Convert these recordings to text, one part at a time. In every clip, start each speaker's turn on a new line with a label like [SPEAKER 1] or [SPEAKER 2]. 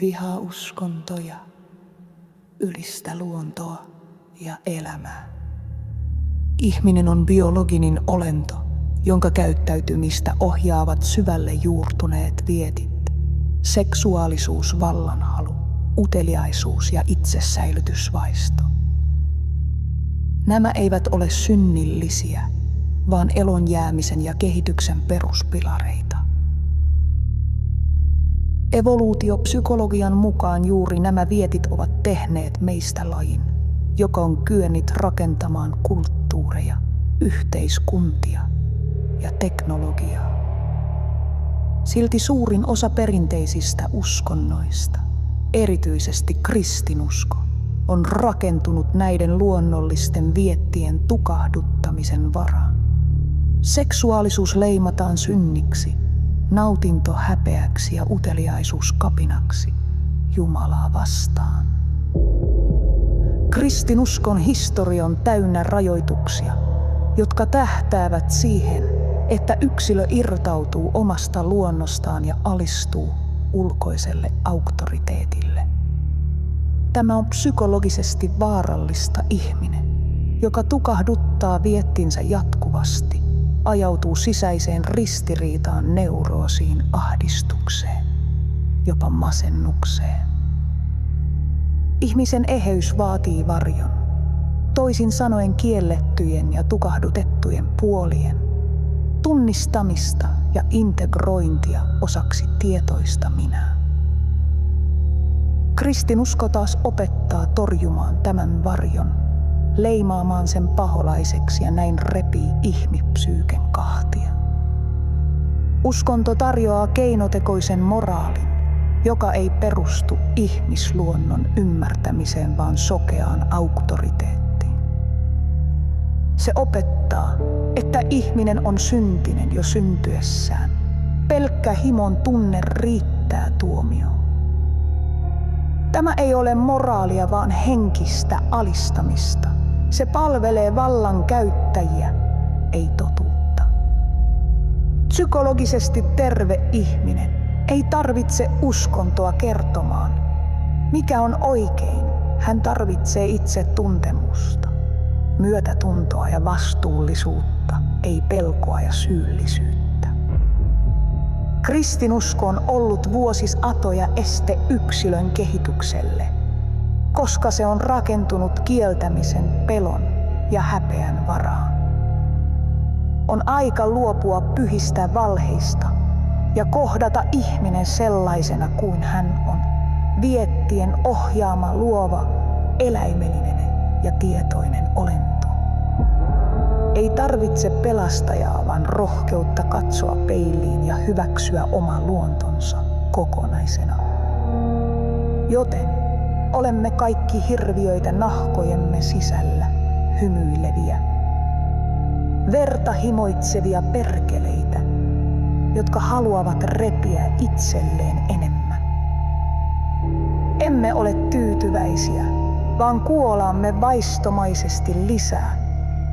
[SPEAKER 1] vihaa uskontoja, ylistä luontoa ja elämää. Ihminen on biologinen olento, jonka käyttäytymistä ohjaavat syvälle juurtuneet vietit, seksuaalisuus, vallanhalu, uteliaisuus ja itsesäilytysvaisto. Nämä eivät ole synnillisiä, vaan elon jäämisen ja kehityksen peruspilareita. Evoluutiopsykologian mukaan juuri nämä vietit ovat tehneet meistä lajin, joka on kyennyt rakentamaan kulttuureja, yhteiskuntia ja teknologiaa. Silti suurin osa perinteisistä uskonnoista, erityisesti kristinusko, on rakentunut näiden luonnollisten viettien tukahduttamisen varaan. Seksuaalisuus leimataan synniksi, nautinto häpeäksi ja uteliaisuus kapinaksi Jumalaa vastaan. Kristinuskon historia on täynnä rajoituksia, jotka tähtäävät siihen, että yksilö irtautuu omasta luonnostaan ja alistuu ulkoiselle auktoriteetille. Tämä on psykologisesti vaarallista. Ihminen, joka tukahduttaa viettinsä jatkuvasti, ajautuu sisäiseen ristiriitaan, neuroosiin, ahdistukseen, jopa masennukseen. Ihmisen eheys vaatii varjon, toisin sanoen kiellettyjen ja tukahdutettujen puolien tunnistamista ja integrointia osaksi tietoista minää. Kristinusko taas opettaa torjumaan tämän varjon, leimaamaan sen paholaiseksi ja näin repii ihmispsyyken kahtia. Uskonto tarjoaa keinotekoisen moraalin, joka ei perustu ihmisluonnon ymmärtämiseen, vaan sokeaan auktoriteettiin. Se opettaa, että ihminen on syntinen jo syntyessään. Pelkkä himon tunne riittää tuomioon. Tämä ei ole moraalia, vaan henkistä alistamista. Se palvelee vallan käyttäjiä, ei totuutta. Psykologisesti terve ihminen ei tarvitse uskontoa kertomaan, mikä on oikein. Hän tarvitsee itse tuntemusta, myötätuntoa ja vastuullisuutta, ei pelkoa ja syyllisyyttä. Kristinusko on ollut vuosisatoja este yksilön kehitykselle, koska se on rakentunut kieltämisen, pelon ja häpeän varaan. On aika luopua pyhistä valheista ja kohdata ihminen sellaisena kuin hän on, viettien ohjaama, luova, eläimellinen ja tietoinen olento. Ei tarvitse pelastajaa, vaan rohkeutta katsoa peiliin ja hyväksyä oma luontonsa kokonaisena. Joten olemme kaikki hirviöitä nahkojemme sisällä, hymyileviä, verta himoitsevia perkeleitä, jotka haluavat repiä itselleen enemmän. Emme ole tyytyväisiä, vaan kuolaamme vaistomaisesti lisää.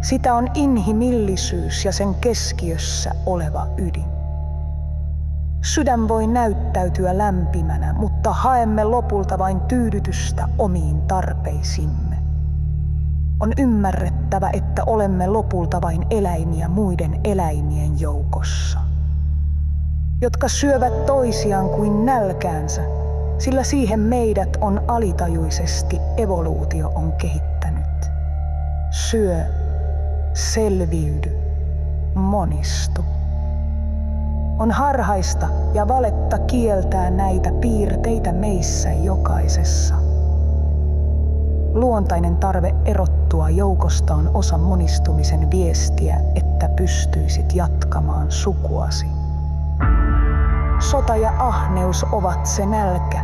[SPEAKER 1] Sitä on inhimillisyys ja sen keskiössä oleva ydin. Sydän voi näyttäytyä lämpimänä, mutta haemme lopulta vain tyydytystä omiin tarpeisimme. On ymmärrettävä, että olemme lopulta vain eläimiä muiden eläimien joukossa, jotka syövät toisiaan kuin nälkäänsä, sillä siihen meidät on alitajuisesti evoluutio on kehittänyt. Syö, selviydy, monistu. On harhaista ja valetta kieltää näitä piirteitä meissä jokaisessa. Luontainen tarve erottua joukosta on osa monistumisen viestiä, että pystyisit jatkamaan sukuasi. Sota ja ahneus ovat se nälkä,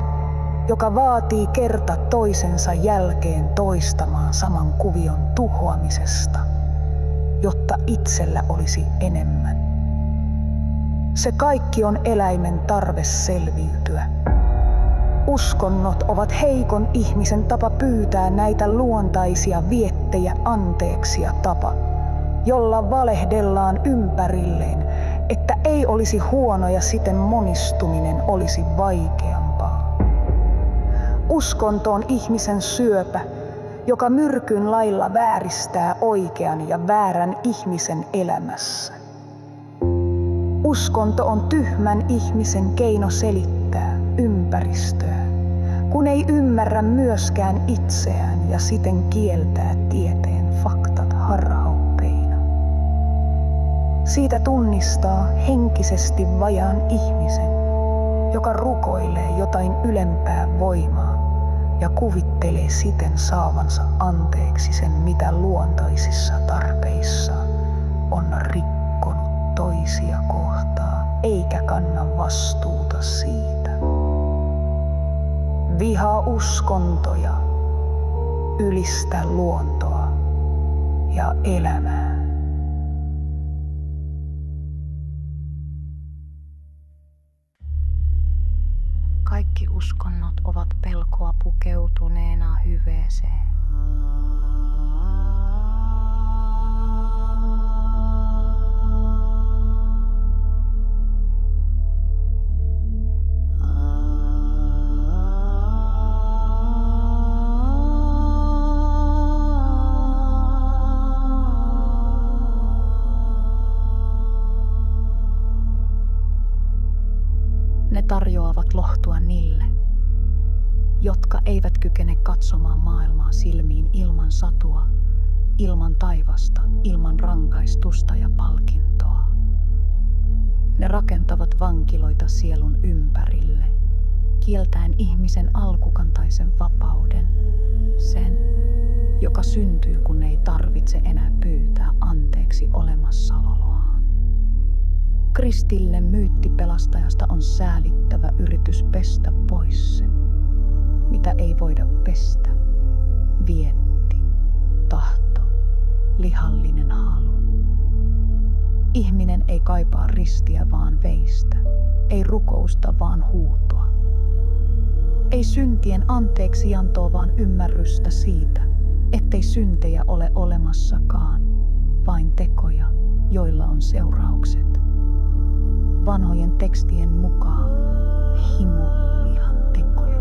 [SPEAKER 1] joka vaatii kerta toisensa jälkeen toistamaan saman kuvion tuhoamisesta, jotta itsellä olisi enemmän. Se kaikki on eläimen tarve selviytyä. Uskonnot ovat heikon ihmisen tapa pyytää näitä luontaisia viettejä anteeksi ja tapa, jolla valehdellaan ympärilleen, että ei olisi huono ja siten monistuminen olisi vaikeampaa. Uskonto on ihmisen syöpä, joka myrkyn lailla vääristää oikean ja väärän ihmisen elämässä. Uskonto on tyhmän ihmisen keino selittää ympäristöä, kun ei ymmärrä myöskään itseään ja siten kieltää tieteen faktat harhaoppeina. Siitä tunnistaa henkisesti vajaan ihmisen, joka rukoilee jotain ylempää voimaa ja kuvittelee siten saavansa anteeksi sen, mitä luontaisissa tarpeissaan on rikkonut toisia kohtaan, eikä kanna vastuuta siitä. Vihaa uskontoja, ylistä luontoa ja elämää.
[SPEAKER 2] Kaikki uskonnot ovat pelkoa pukeutuneena hyveeseen. Ne tarjoavat lohtua niille, jotka eivät kykene katsomaan maailmaa silmiin ilman satua, ilman taivasta, ilman rankaistusta ja palkintoa. Ne rakentavat vankiloita sielun ympärille, kieltäen ihmisen alkukantaisen vapauden, sen, joka syntyy, kun ei tarvitse enää pyytää anteeksi olemassaoloaan. Kristille myytti pelastajasta on säälittävä yritys pestä pois se, mitä ei voida pestä. Vietti, tahto, lihallinen halu. Ihminen ei kaipaa ristiä vaan veistä, ei rukousta vaan huutoa. Ei syntien anteeksiantoa vaan ymmärrystä siitä, ettei syntejä ole olemassakaan, vain tekoja, joilla on seuraukset. Vanhojen tekstien mukaan himo vihan tekoja.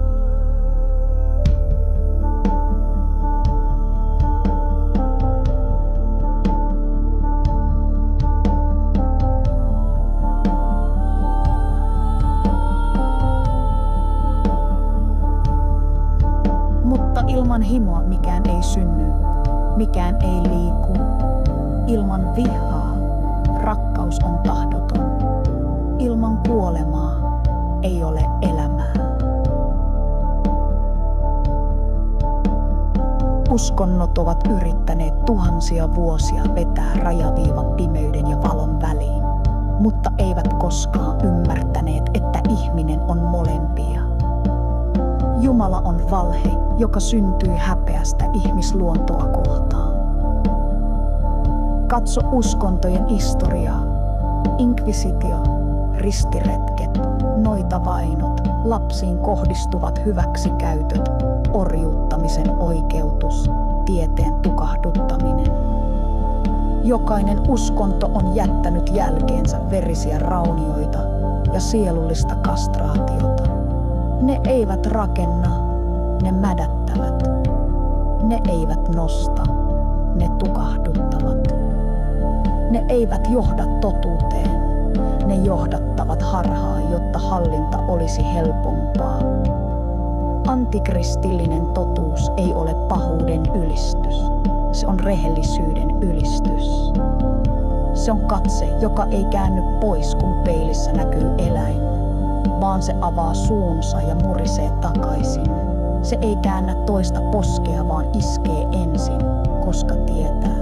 [SPEAKER 2] Mutta ilman himoa mikään ei synny, mikään ei liiku. Ilman vihaa rakkaus on tahdoton. Ilman kuolemaa ei ole elämää. Uskonnot ovat yrittäneet tuhansia vuosia vetää rajaviivan pimeyden ja valon väliin, mutta eivät koskaan ymmärtäneet, että ihminen on molempia. Jumala on valhe, joka syntyy häpeästä ihmisluontoa kohtaan. Katso uskontojen historiaa, inkvisitio, ristiretket, noitavainot, lapsiin kohdistuvat hyväksikäytöt, orjuuttamisen oikeutus, tieteen tukahduttaminen. Jokainen uskonto on jättänyt jälkeensä verisiä raunioita ja sielullista kastraatiota. Ne eivät rakenna, ne mädättävät. Ne eivät nosta, ne tukahduttavat. Ne eivät johda totuuteen. Ne johdattavat harhaan, jotta hallinta olisi helpompaa. Antikristillinen totuus ei ole pahuuden ylistys. Se on rehellisyyden ylistys. Se on katse, joka ei käänny pois, kun peilissä näkyy eläin, vaan se avaa suunsa ja murisee takaisin. Se ei käännä toista poskea, vaan iskee ensin, koska tietää,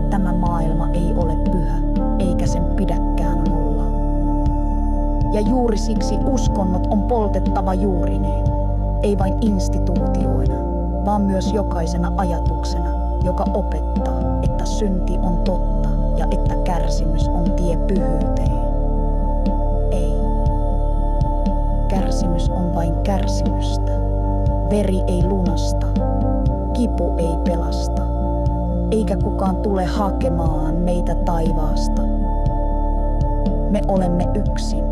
[SPEAKER 2] tämä maailma ei ole pyhä, eikä sen pidäkään olla. Ja juuri siksi uskonnot on poltettava juurineen, ei vain instituutioina, vaan myös jokaisena ajatuksena, joka opettaa, että synti on totta ja että kärsimys on tie pyhyyteen. Ei. Kärsimys on vain kärsimystä. Veri ei lunasta, kipu ei pelasta, eikä kukaan tule hakemaan meitä taivaasta. Me olemme yksin.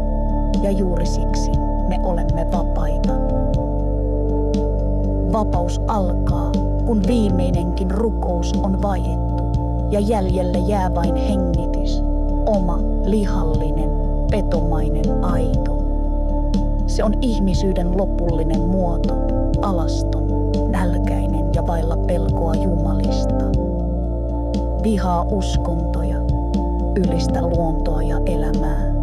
[SPEAKER 2] Ja juuri siksi me olemme vapaita. vapaus alkaa, kun viimeinenkin rukous on vaiettu ja jäljelle jää vain hengitys, oma, lihallinen, petomainen aito. Se on ihmisyyden lopullinen muoto, alaston, nälkäinen ja vailla pelkoa jumalista. Vihaa uskontoja, ylistä luontoa ja elämää.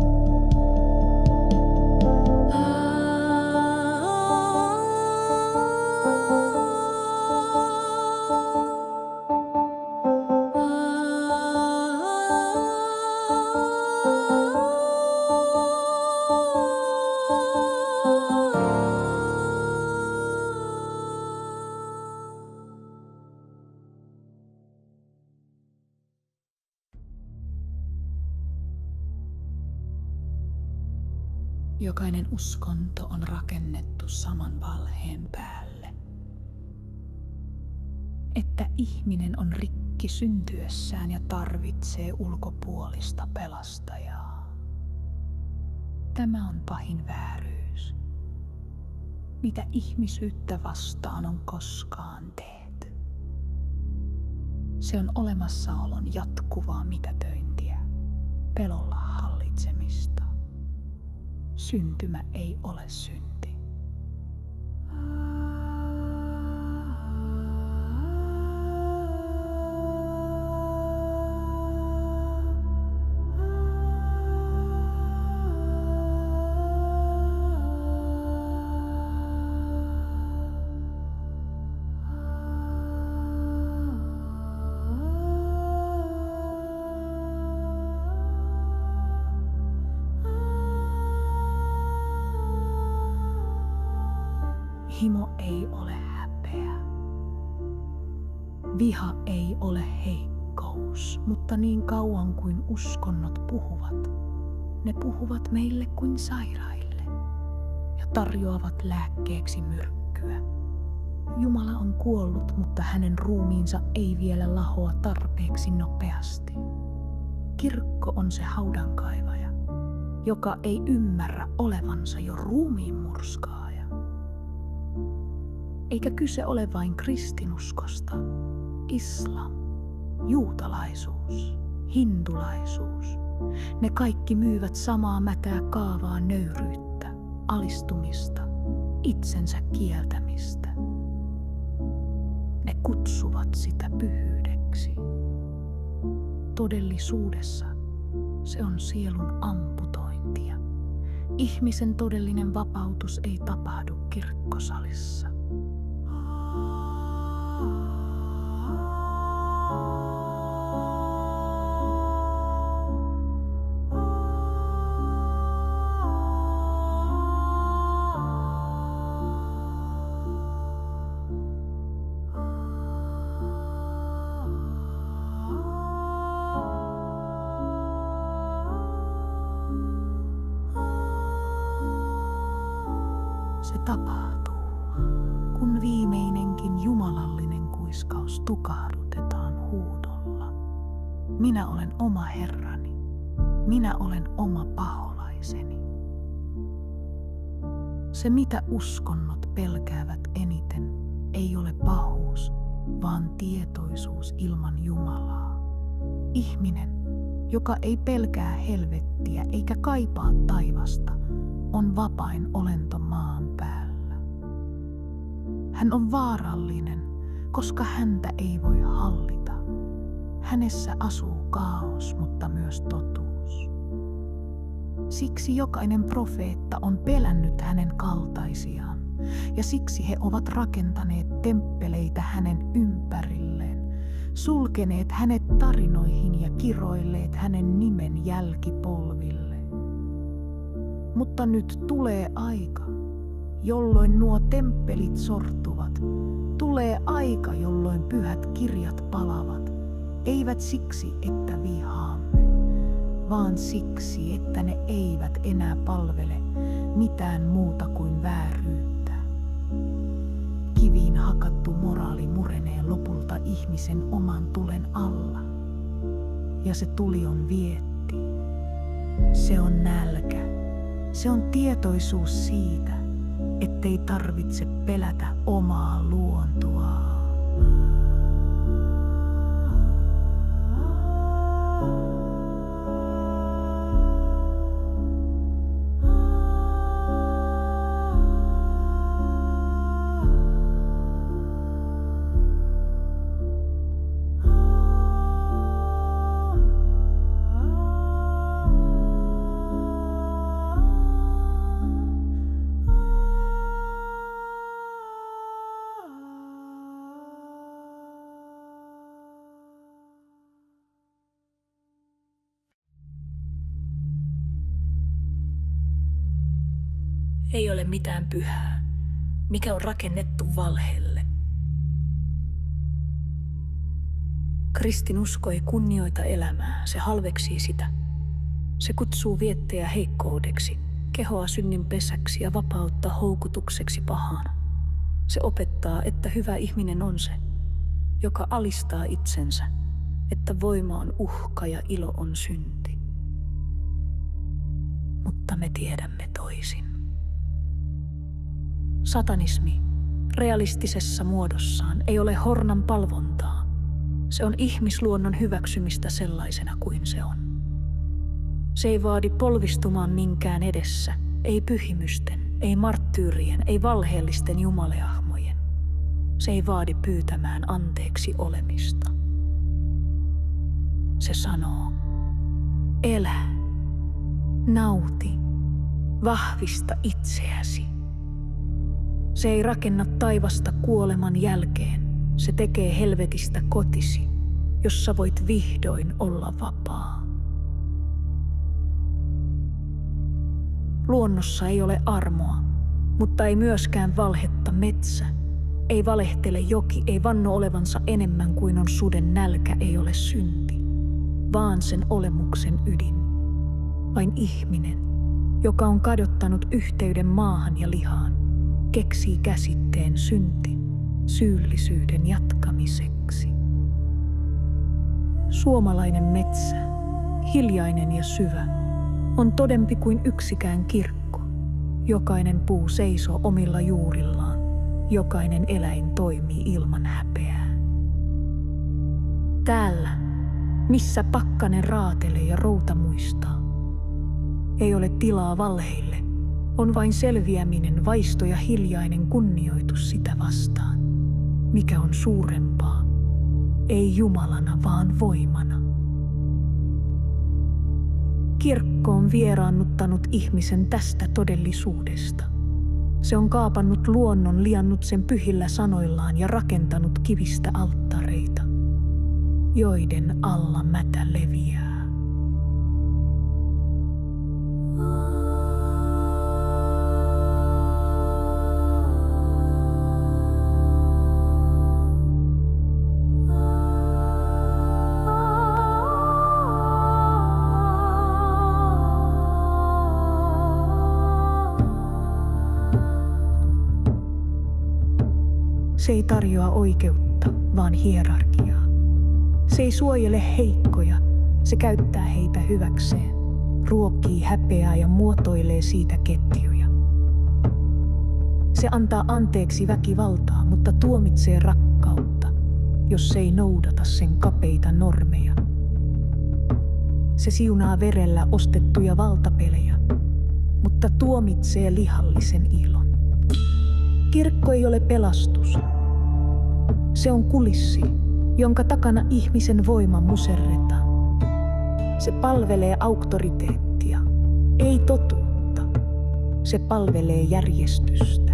[SPEAKER 1] Jokainen uskonto on rakennettu saman valheen päälle. Että ihminen on rikki syntyessään ja tarvitsee ulkopuolista pelastajaa. Tämä on pahin vääryys, mitä ihmisyyttä vastaan on koskaan tehty. Se on olemassaolon jatkuvaa mitätöintiä, pelolla hallitsemista. Syntymä ei ole synti. Himo ei ole häpeä. Viha ei ole heikkous, mutta niin kauan kuin uskonnot puhuvat, ne puhuvat meille kuin sairaille ja tarjoavat lääkkeeksi myrkkyä. Jumala on kuollut, mutta hänen ruumiinsa ei vielä lahoa tarpeeksi nopeasti. Kirkko on se haudankaivaja, joka ei ymmärrä olevansa jo ruumiin murskaaja. Eikä kyse ole vain kristinuskosta. Islam, juutalaisuus, hindulaisuus. Ne kaikki myyvät samaa mätää kaavaa nöyryyttä, alistumista, itsensä kieltämistä. Ne kutsuvat sitä pyhyydeksi. Todellisuudessa se on sielun amputointia. Ihmisen todellinen vapautus ei tapahdu kirkkosalissa. Se tapahtuu, kun viimeinenkin jumalallinen kuiskaus tukahdutetaan huudolla. Minä olen oma Herrani, minä olen oma paholaiseni. Se, mitä uskonnot pelkäävät eniten, ei ole pahuus, vaan tietoisuus ilman Jumalaa. Ihminen, joka ei pelkää helvettiä eikä kaipaa taivasta, on vapain olento maan päällä. Hän on vaarallinen, koska häntä ei voi hallita. Hänessä asuu kaos, mutta myös totuus. Siksi jokainen profeetta on pelännyt hänen kaltaisiaan, ja siksi he ovat rakentaneet temppeleitä hänen ympärilleen, sulkeneet hänet tarinoihin ja kiroilleet hänen nimen jälkipolville. Mutta nyt tulee aika, jolloin nuo temppelit sortuvat. Tulee aika, jolloin pyhät kirjat palavat. Eivät siksi, että vihaamme, vaan siksi, että ne eivät enää palvele mitään muuta kuin vääryyttä. Kiviin hakattu moraali murenee lopulta ihmisen oman tulen alla. Ja se tuli on vietti. Se on nälkä. Se on tietoisuus siitä, että ettei tarvitse pelätä omaa luontoa. Ei ole mitään pyhää, mikä on rakennettu valheelle. Kristinusko ei kunnioita elämää, se halveksii sitä. Se kutsuu viettejä heikkoudeksi, kehoa synnin pesäksi ja vapautta houkutukseksi pahaan. Se opettaa, että hyvä ihminen on se, joka alistaa itsensä, että voima on uhka ja ilo on synti. Mutta me tiedämme toisin. Satanismi realistisessa muodossaan ei ole hornan palvontaa. Se on ihmisluonnon hyväksymistä sellaisena kuin se on. Se ei vaadi polvistumaan minkään edessä, ei pyhimysten, ei marttyyrien, ei valheellisten jumaleahmojen. Se ei vaadi pyytämään anteeksi olemista. Se sanoo, elä, nauti, vahvista itseäsi. Se ei rakenna taivasta kuoleman jälkeen. Se tekee helvetistä kotisi, jossa voit vihdoin olla vapaa. Luonnossa ei ole armoa, mutta ei myöskään valhetta metsä. Ei valehtele joki, ei vanno olevansa enemmän kuin on suden nälkä, ei ole synti, vaan sen olemuksen ydin. Vain ihminen, joka on kadottanut yhteyden maahan ja lihaan, keksii käsitteen synti syyllisyyden jatkamiseksi. Suomalainen metsä, hiljainen ja syvä, on todempi kuin yksikään kirkko. Jokainen puu seisoo omilla juurillaan, jokainen eläin toimii ilman häpeää. Täällä, missä pakkanen raatelee ja routa muistaa, ei ole tilaa valheille. On vain selviäminen, vaisto ja hiljainen kunnioitus sitä vastaan, mikä on suurempaa, ei Jumalana, vaan voimana. Kirkko on vieraannuttanut ihmisen tästä todellisuudesta. Se on kaapannut luonnon, liannut sen pyhillä sanoillaan ja rakentanut kivistä alttareita, joiden alla mätä leviää. Se ei tarjoa oikeutta, vaan hierarkiaa. Se ei suojele heikkoja, se käyttää heitä hyväkseen, ruokkii häpeää ja muotoilee siitä ketjuja. Se antaa anteeksi väkivaltaa, mutta tuomitsee rakkautta, jos se ei noudata sen kapeita normeja. Se siunaa verellä ostettuja valtapelejä, mutta tuomitsee lihallisen ilon. Kirkko ei ole pelastus. Se on kulissi, jonka takana ihmisen voima muserretaan. Se palvelee auktoriteettia, ei totuutta. Se palvelee järjestystä,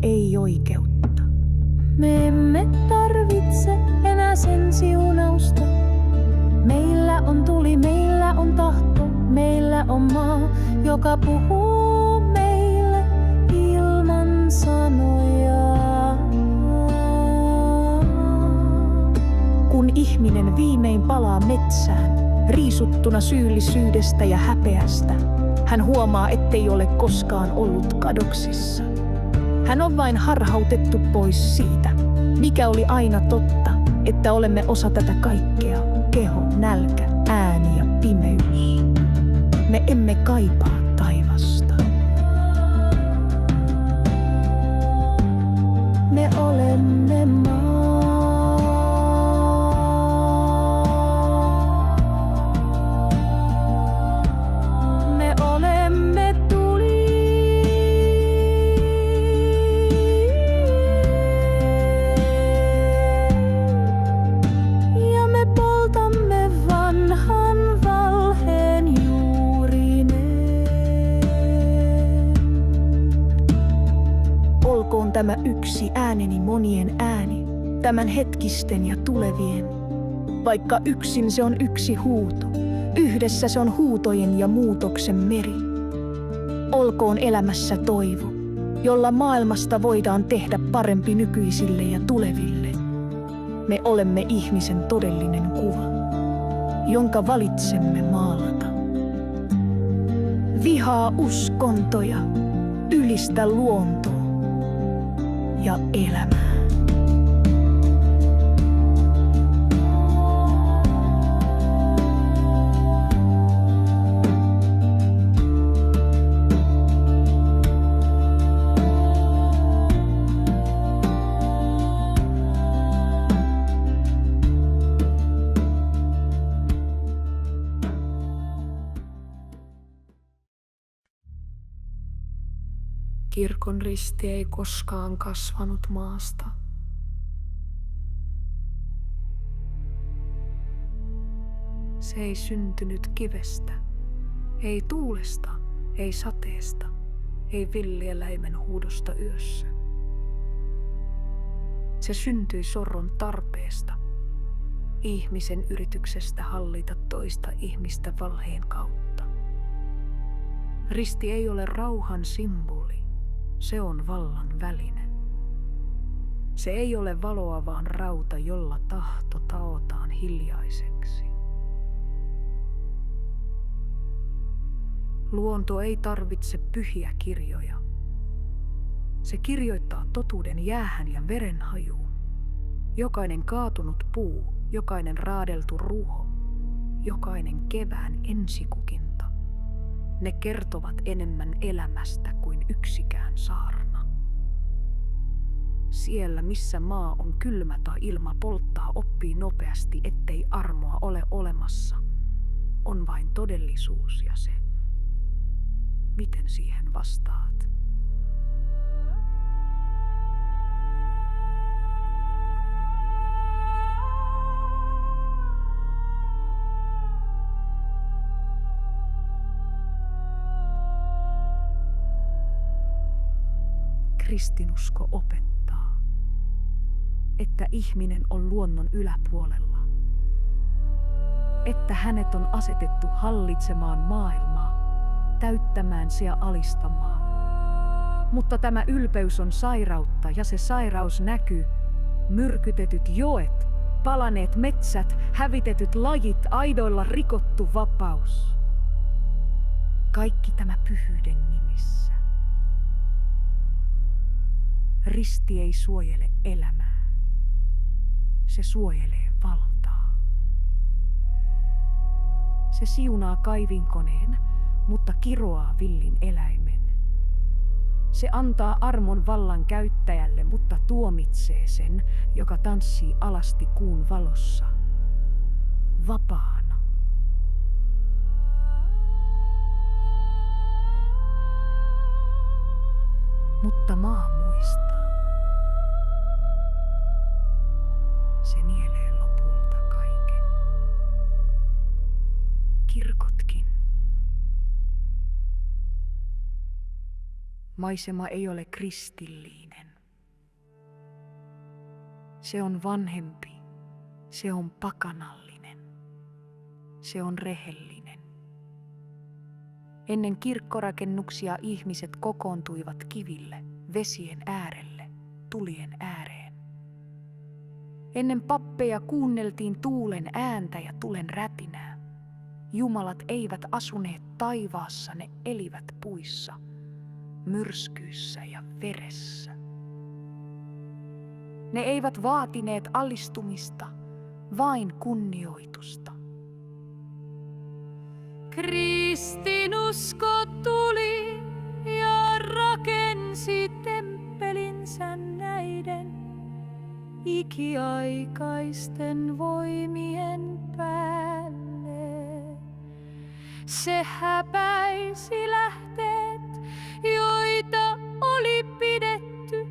[SPEAKER 1] ei oikeutta. Me emme tarvitse enää sen siunausta. Meillä on tuli, meillä on tahto, meillä on maa, joka puhuu meille ilman sanoja. Kun ihminen viimein palaa metsään, riisuttuna syyllisyydestä ja häpeästä, hän huomaa, ettei ole koskaan ollut kadoksissa. Hän on vain harhautettu pois siitä, mikä oli aina totta, että olemme osa tätä kaikkea, keho, nälkä, ääni ja pimeys. Me emme kaipaa taivasta. yksi ääneni monien ääni, tämän hetkisten ja tulevien. Vaikka yksin se on yksi huuto, yhdessä se on huutojen ja muutoksen meri. Olkoon elämässä toivo, jolla maailmasta voidaan tehdä parempi nykyisille ja tuleville. Me olemme ihmisen todellinen kuva, jonka valitsemme maalata. Vihaa uskontoja, ylistä luontoa ja elämää. Kirkon risti ei koskaan kasvanut maasta. Se ei syntynyt kivestä, ei tuulesta, ei sateesta, ei villieläimen huudosta yössä. Se syntyi sorron tarpeesta, ihmisen yrityksestä hallita toista ihmistä valheen kautta. Risti ei ole rauhan symboli. Se on vallan väline. Se ei ole valoa, vaan rauta, jolla tahto taotaan hiljaiseksi. Luonto ei tarvitse pyhiä kirjoja. Se kirjoittaa totuuden jäähän ja verenhajuun. Jokainen kaatunut puu, jokainen raadeltu ruho, jokainen kevään ensikukinta. Ne kertovat enemmän elämästä kuin yksikään saarna. Siellä, missä maa on kylmä tai ilma polttaa, oppii nopeasti, ettei armoa ole olemassa. On vain todellisuus ja se, miten siihen vastaat. Kristinusko opettaa, että ihminen on luonnon yläpuolella, että hänet on asetettu hallitsemaan maailmaa, täyttämään se ja alistamaan. Mutta tämä ylpeys on sairautta ja se sairaus näkyy. Myrkytetyt joet, palaneet metsät, hävitetyt lajit, aidoilla rikottu vapaus. Kaikki tämä pyhyyden nimissä. Risti ei suojele elämää. Se suojelee valtaa. Se siunaa kaivinkoneen, mutta kiroaa villin eläimen. Se antaa armon vallan käyttäjälle, mutta tuomitsee sen, joka tanssii alasti kuun valossa. Vapaana. Mutta maa muistaa. Se nielee lopulta kaiken. Kirkotkin. Maisema ei ole kristillinen. Se on vanhempi. Se on pakanallinen. Se on rehellinen. Ennen kirkkorakennuksia ihmiset kokoontuivat kiville, vesien äärelle, tulien ääreen. Ennen pappeja kuunneltiin tuulen ääntä ja tulen rätinää. Jumalat eivät asuneet taivaassa, ne elivät puissa, myrskyissä ja veressä. Ne eivät vaatineet alistumista, vain kunnioitusta. Kristinusko tuli ja rakensi temppelinsä näiden ikiaikaisten voimien päälle. Se häpäisi lähteet, joita oli pidetty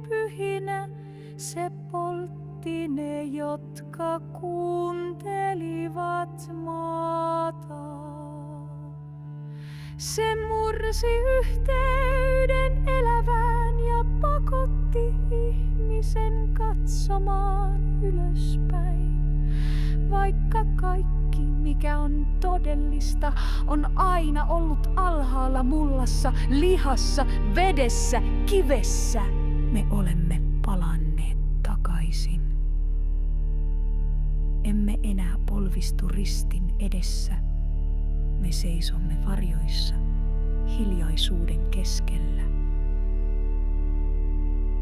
[SPEAKER 1] pyhinä. Se poltti ne, jotka kuuntelivat maata. Se mursi yhteyden elävään ja pakotti ihmisen katsomaan ylöspäin. Vaikka kaikki, mikä on todellista, on aina ollut alhaalla mullassa, lihassa, vedessä, kivessä. Me olemme palanneet takaisin. Emme enää polvistu ristin edessä. Me seisomme varjoissa, hiljaisuuden keskellä.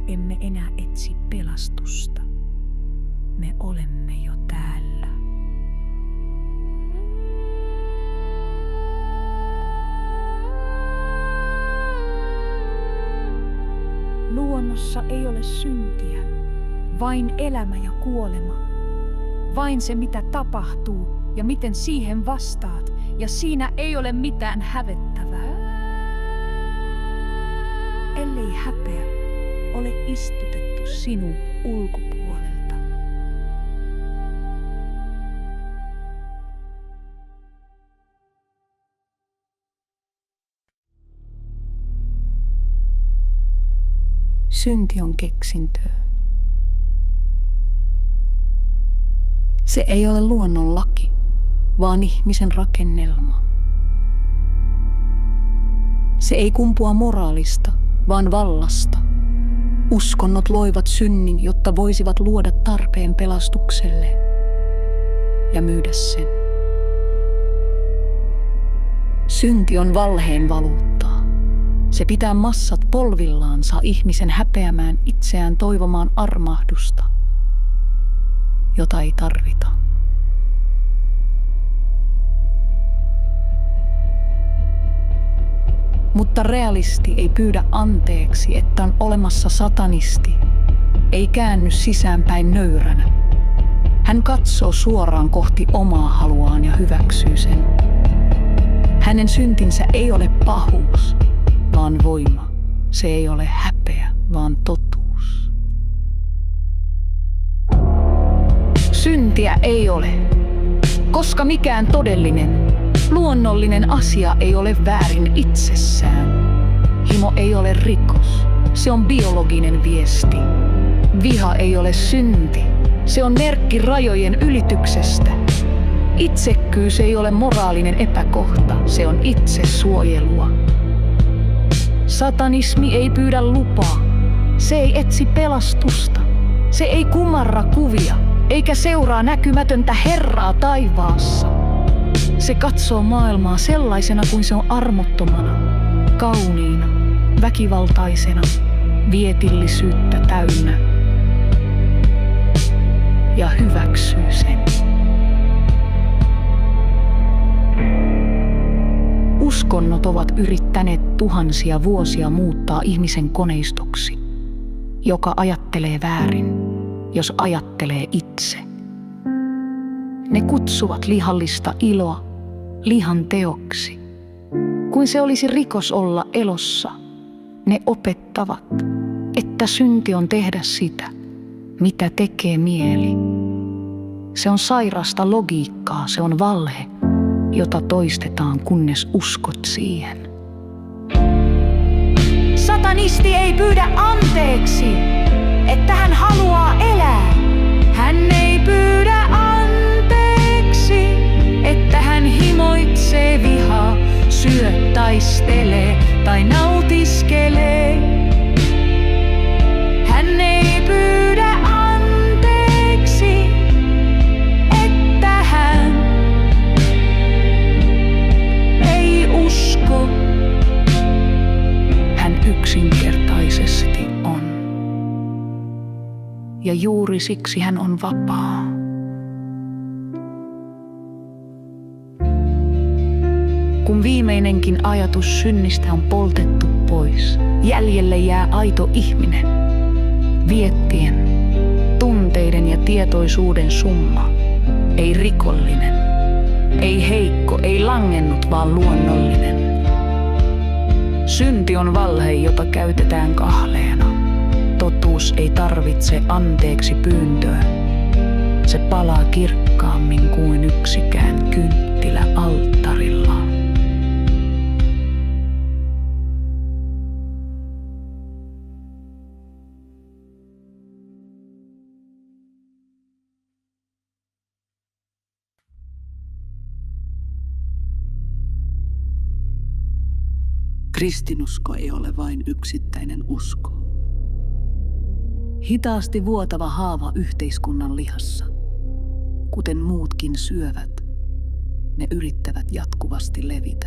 [SPEAKER 1] Emme enää etsi pelastusta. Me olemme jo täällä. Luonnossa ei ole syntiä, vain elämä ja kuolema. Vain se, mitä tapahtuu ja miten siihen vastaat, ja siinä ei ole mitään hävettävää. Ellei häpeä ole istutettu sinun ulkopuolelta. Synti on keksintöä. Se ei ole luonnon laki, vaan ihmisen rakennelma. Se ei kumpua moraalista, vaan vallasta. Uskonnot loivat synnin, jotta voisivat luoda tarpeen pelastukselle ja myydä sen. Synti on valheen valuuttaa. Se pitää massat polvillaan, saa ihmisen häpeämään itseään toivomaan armahdusta, jota ei tarvita. Mutta realisti ei pyydä anteeksi, että on olemassa satanisti, ei käänny sisäänpäin nöyränä. Hän katsoo suoraan kohti omaa haluaan ja hyväksyy sen. Hänen syntinsä ei ole pahuus, vaan voima. Se ei ole häpeä, vaan totuus. Syntiä ei ole, koska mikään todellinen, luonnollinen asia ei ole väärin itsessään. Himo ei ole rikos, se on biologinen viesti. Viha ei ole synti, se on merkki rajojen ylityksestä. Itsekkyys ei ole moraalinen epäkohta, se on itsesuojelua. Satanismi ei pyydä lupaa, se ei etsi pelastusta, se ei kumarra kuvia, eikä seuraa näkymätöntä Herraa taivaassa. Se katsoo maailmaa sellaisena kuin se on armottomana, kauniina, väkivaltaisena, vietillisyyttä täynnä ja hyväksyy sen. Uskonnot ovat yrittäneet tuhansia vuosia muuttaa ihmisen koneistoksi, joka ajattelee väärin, jos ajattelee itse. Ne kutsuvat lihallista iloa lihan teoksi. Kuin se olisi rikos olla elossa, ne opettavat, että synti on tehdä sitä, mitä tekee mieli. Se on sairasta logiikkaa, se on valhe, jota toistetaan, kunnes uskot siihen. Satanisti ei pyydä anteeksi, että hän haluaa elää. Hän ei pyydä anteeksi, että hän himoitsee vihaa, syö, taistelee tai nautiskelee. Hän ei pyydä anteeksi, että hän ei usko. Hän yksinkertaisesti on. Ja juuri siksi hän on vapaa. Kun viimeinenkin ajatus synnistä on poltettu pois, jäljelle jää aito ihminen. Viettien, tunteiden ja tietoisuuden summa. Ei rikollinen, ei heikko, ei langennut, vaan luonnollinen. Synti on valhe, jota käytetään kahleena. Totuus ei tarvitse anteeksi pyyntöä. Se palaa kirkkaammin kuin yksikään kynttilä alttarilla.
[SPEAKER 3] Kristinusko ei ole vain yksittäinen usko.
[SPEAKER 1] Hitaasti vuotava haava yhteiskunnan lihassa. Kuten muutkin syövät, ne yrittävät jatkuvasti levitä.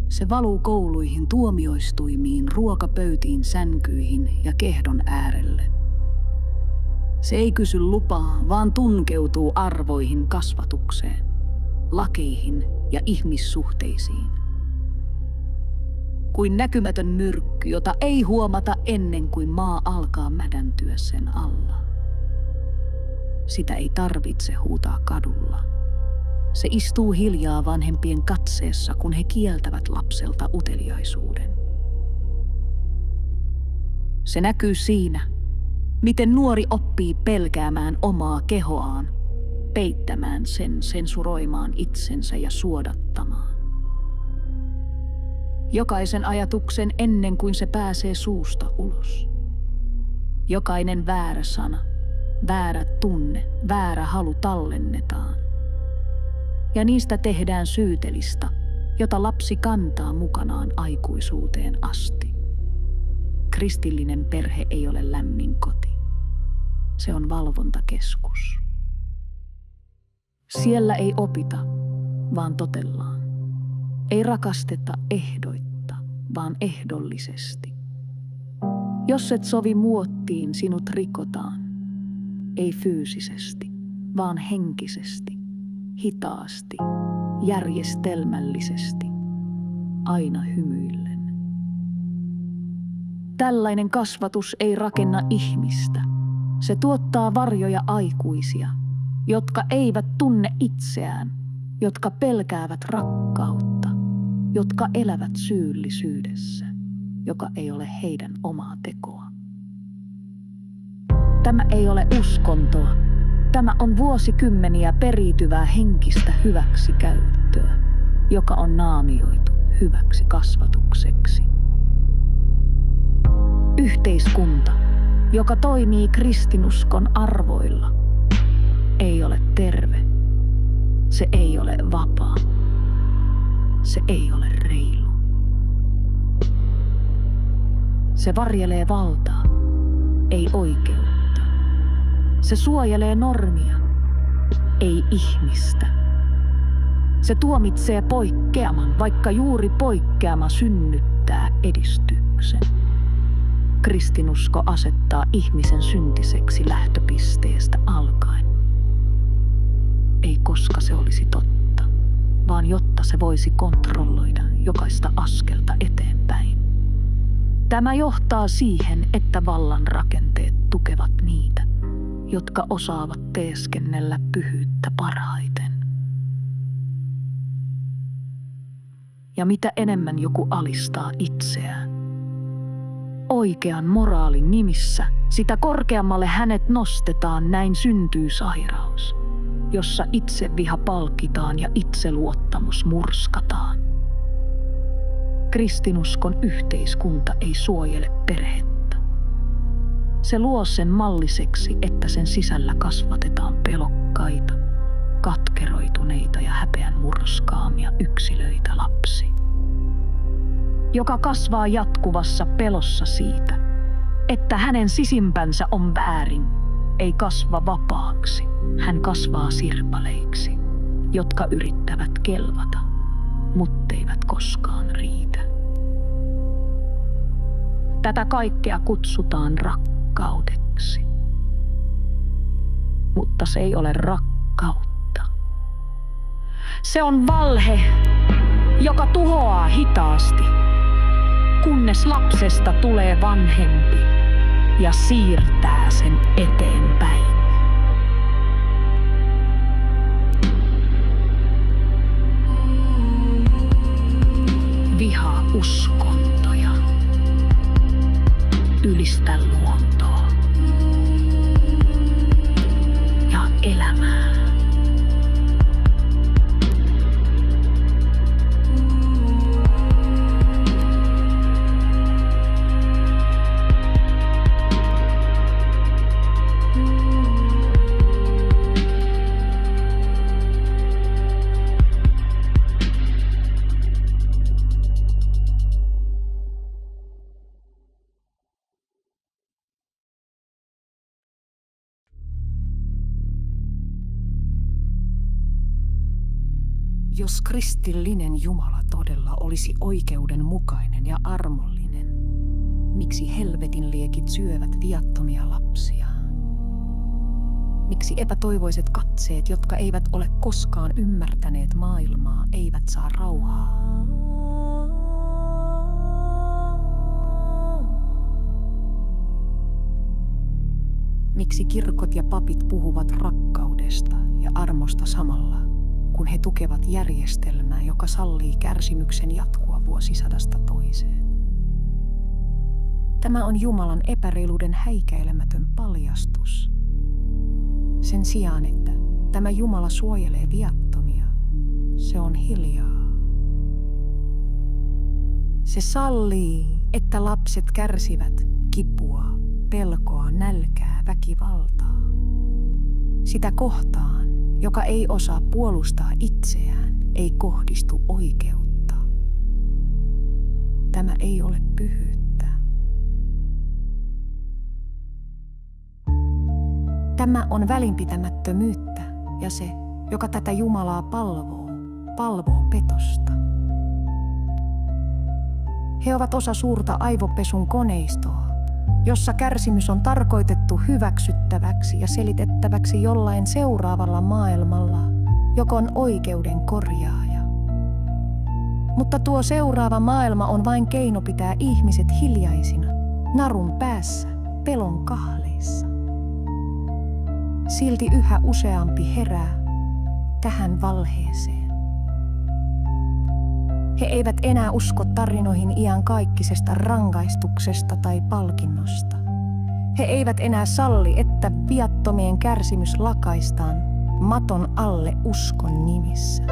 [SPEAKER 1] Se valuu kouluihin, tuomioistuimiin, ruokapöytiin, sänkyihin ja kehdon äärelle. Se ei kysy lupaa, vaan tunkeutuu arvoihin, kasvatukseen, lakeihin ja ihmissuhteisiin. Kuin näkymätön myrkky, jota ei huomata ennen kuin maa alkaa mädäntyä sen alla. Sitä ei tarvitse huutaa kadulla. Se istuu hiljaa vanhempien katseessa, kun he kieltävät lapselta uteliaisuuden. Se näkyy siinä, miten nuori oppii pelkäämään omaa kehoaan, peittämään sen, sensuroimaan itsensä ja suodattamaan. Jokaisen ajatuksen ennen kuin se pääsee suusta ulos. Jokainen väärä sana, väärä tunne, väärä halu tallennetaan. Ja niistä tehdään syytelistä, jota lapsi kantaa mukanaan aikuisuuteen asti. Kristillinen perhe ei ole lämmin koti. Se on valvontakeskus. Siellä ei opita, vaan totellaan. Ei rakasteta ehdoitta, vaan ehdollisesti. Jos et sovi muottiin, sinut rikotaan. Ei fyysisesti, vaan henkisesti, hitaasti, järjestelmällisesti, aina hymyillen. Tällainen kasvatus ei rakenna ihmistä. Se tuottaa varjoja aikuisia, jotka eivät tunne itseään, jotka pelkäävät rakkautta, jotka elävät syyllisyydessä, joka ei ole heidän omaa tekoa. Tämä ei ole uskontoa. Tämä on vuosikymmeniä periytyvää henkistä hyväksikäyttöä, joka on naamioitu hyväksi kasvatukseksi. Yhteiskunta, joka toimii kristinuskon arvoilla, ei ole terve. Se ei ole vapaa. Se ei ole reilu. Se varjelee valtaa, ei oikeutta. Se suojelee normia, ei ihmistä. Se tuomitsee poikkeaman, vaikka juuri poikkeama synnyttää edistyksen. Kristinusko asettaa ihmisen syntiseksi lähtöpisteestä alkaen. Ei koska se olisi totta, vaan jotta se voisi kontrolloida jokaista askelta eteenpäin. Tämä johtaa siihen, että vallan rakenteet tukevat niitä, jotka osaavat teeskennellä pyhyyttä parhaiten. Ja mitä enemmän joku alistaa itseään oikean moraalin nimissä, sitä korkeammalle hänet nostetaan, näin syntyy sairaus, jossa itseviha palkitaan ja itseluottamus murskataan. Kristinuskon yhteiskunta ei suojele perhettä. Se luo sen malliseksi, että sen sisällä kasvatetaan pelokkaita, katkeroituneita ja häpeän murskaamia yksilöitä lapsi, joka kasvaa jatkuvassa pelossa siitä, että hänen sisimpänsä on väärin, ei kasva vapaaksi. Hän kasvaa sirpaleiksi, jotka yrittävät kelvata, mutteivät koskaan riitä. Tätä kaikkea kutsutaan rakkaudeksi. Mutta se ei ole rakkautta. Se on valhe, joka tuhoaa hitaasti, kunnes lapsesta tulee vanhempi ja siirtää sen eteenpäin. Vihaa uskontoja, ylistä luontoa ja elämää.
[SPEAKER 4] Jos kristillinen Jumala todella olisi oikeudenmukainen ja armollinen, miksi helvetin liekit syövät viattomia lapsia? Miksi epätoivoiset katseet, jotka eivät ole koskaan ymmärtäneet maailmaa, eivät saa rauhaa? Miksi kirkot ja papit puhuvat rakkaudesta ja armosta samalla, kun he tukevat järjestelmää, joka sallii kärsimyksen jatkua vuosisadasta toiseen? Tämä on Jumalan epäreiluuden häikäilemätön paljastus. Sen sijaan, että tämä Jumala suojelee viattomia, se on hiljaa. Se sallii, että lapset kärsivät kipua, pelkoa, nälkää, väkivaltaa. Sitä kohtaan, joka ei osaa puolustaa itseään, ei kohdistu oikeutta. Tämä ei ole pyhyyttä. Tämä on välinpitämättömyyttä, ja se, joka tätä Jumalaa palvoo petosta. He ovat osa suurta aivopesun koneistoa, jossa kärsimys on tarkoitettu hyväksyttäväksi ja selitettäväksi jollain seuraavalla maailmalla, joka on oikeuden korjaaja. Mutta tuo seuraava maailma on vain keino pitää ihmiset hiljaisina, narun päässä, pelon kahleissa. Silti yhä useampi herää tähän valheeseen. He eivät enää usko tarinoihin iankaikkisesta rangaistuksesta tai palkinnosta. He eivät enää salli, että viattomien kärsimys lakaistaan maton alle uskon nimissä.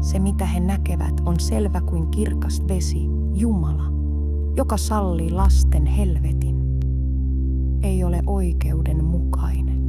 [SPEAKER 4] Se, mitä he näkevät, on selvä kuin kirkas vesi, Jumala, joka sallii lasten helvetin. Ei ole oikeudenmukainen.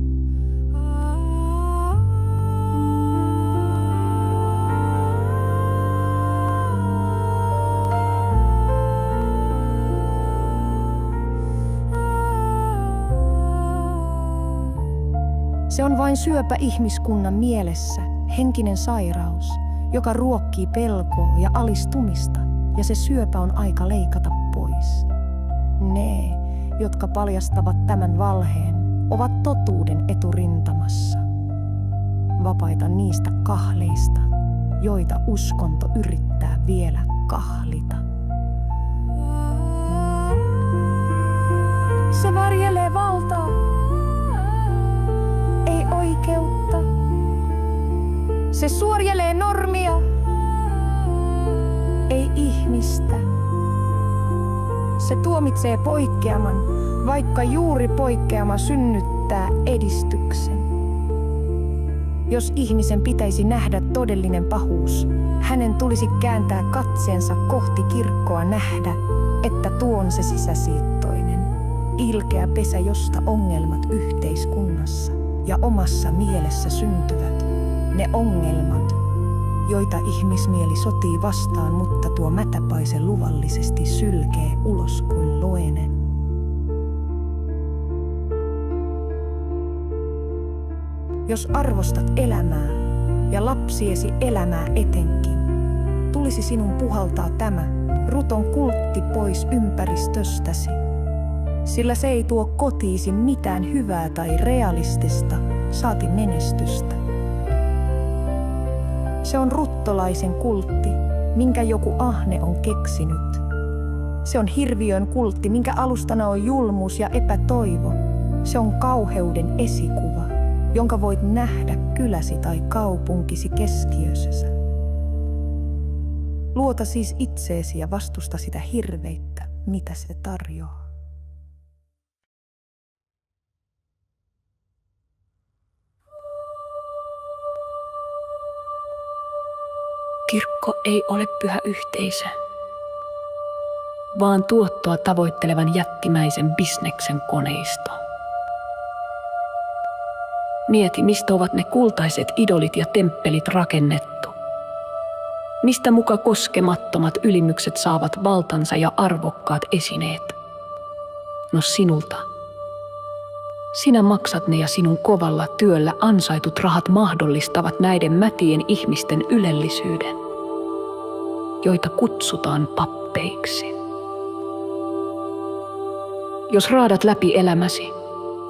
[SPEAKER 4] Se on vain syöpä ihmiskunnan mielessä, henkinen sairaus, joka ruokkii pelkoa ja alistumista, ja se syöpä on aika leikata pois. Ne, jotka paljastavat tämän valheen, ovat totuuden eturintamassa. Vapaita niistä kahleista, joita uskonto yrittää vielä kahlita. Se varjelee valtaa, ei oikeutta. Se suojelee normia, ei ihmistä. Se tuomitsee poikkeaman, vaikka juuri poikkeama synnyttää edistyksen. Jos ihmisen pitäisi nähdä todellinen pahuus, hänen tulisi kääntää katseensa kohti kirkkoa, nähdä, että tuo on se sisäsiittoinen, ilkeä pesä, josta ongelmat yhteiskunnassa ja omassa mielessä syntyvät. Ne ongelmat, joita ihmismieli sotii vastaan, mutta tuo mätäpaise luvallisesti sylkee ulos kuin loene. Jos arvostat elämää ja lapsiesi elämää etenkin, tulisi sinun puhaltaa tämä ruton kultti pois ympäristöstäsi, sillä se ei tuo kotiisi mitään hyvää tai realistista, saati menestystä. Se on ruttolaisen kultti, minkä joku ahne on keksinyt. Se on hirviön kultti, minkä alustana on julmuus ja epätoivo. Se on kauheuden esikuva, jonka voit nähdä kyläsi tai kaupunkisi keskiössä. Luota siis itseesi ja vastusta sitä hirveittä, mitä se tarjoaa.
[SPEAKER 1] Kirkko ei ole pyhä yhteisö, vaan tuottoa tavoittelevan jättimäisen bisneksen koneisto. Mieti, mistä ovat ne kultaiset idolit ja temppelit rakennettu. Mistä muka koskemattomat ylimykset saavat valtansa ja arvokkaat esineet? No sinulta. Sinä maksat ne ja sinun kovalla työllä ansaitut rahat mahdollistavat näiden mätien ihmisten ylellisyyden, joita kutsutaan pappeiksi. Jos raadat läpi elämäsi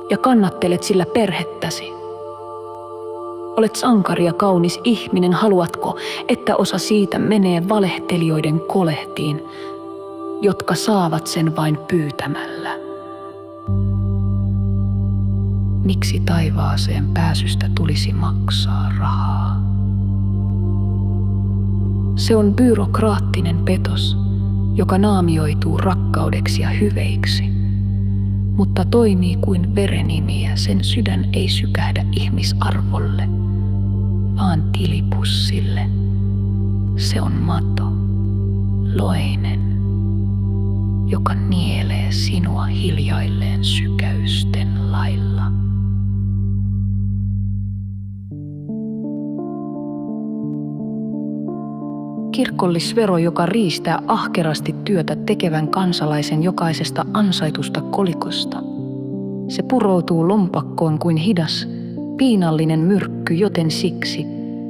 [SPEAKER 1] ja kannattelet sillä perhettäsi, olet sankari ja kaunis ihminen, haluatko, että osa siitä menee valehtelijoiden kolehtiin, jotka saavat sen vain pyytämällä? Miksi taivaaseen pääsystä tulisi maksaa rahaa? Se on byrokraattinen petos, joka naamioituu rakkaudeksi ja hyveiksi, mutta toimii kuin verenimiä. Sen sydän ei sykähdä ihmisarvolle, vaan tilipussille. Se on mato, loinen, joka nielee sinua hiljailleen sykäysten lailla. Kirkollisvero, joka riistää ahkerasti työtä tekevän kansalaisen jokaisesta ansaitusta kolikosta. Se puroutuu lompakkoon kuin hidas, piinallinen myrkky, joten siksi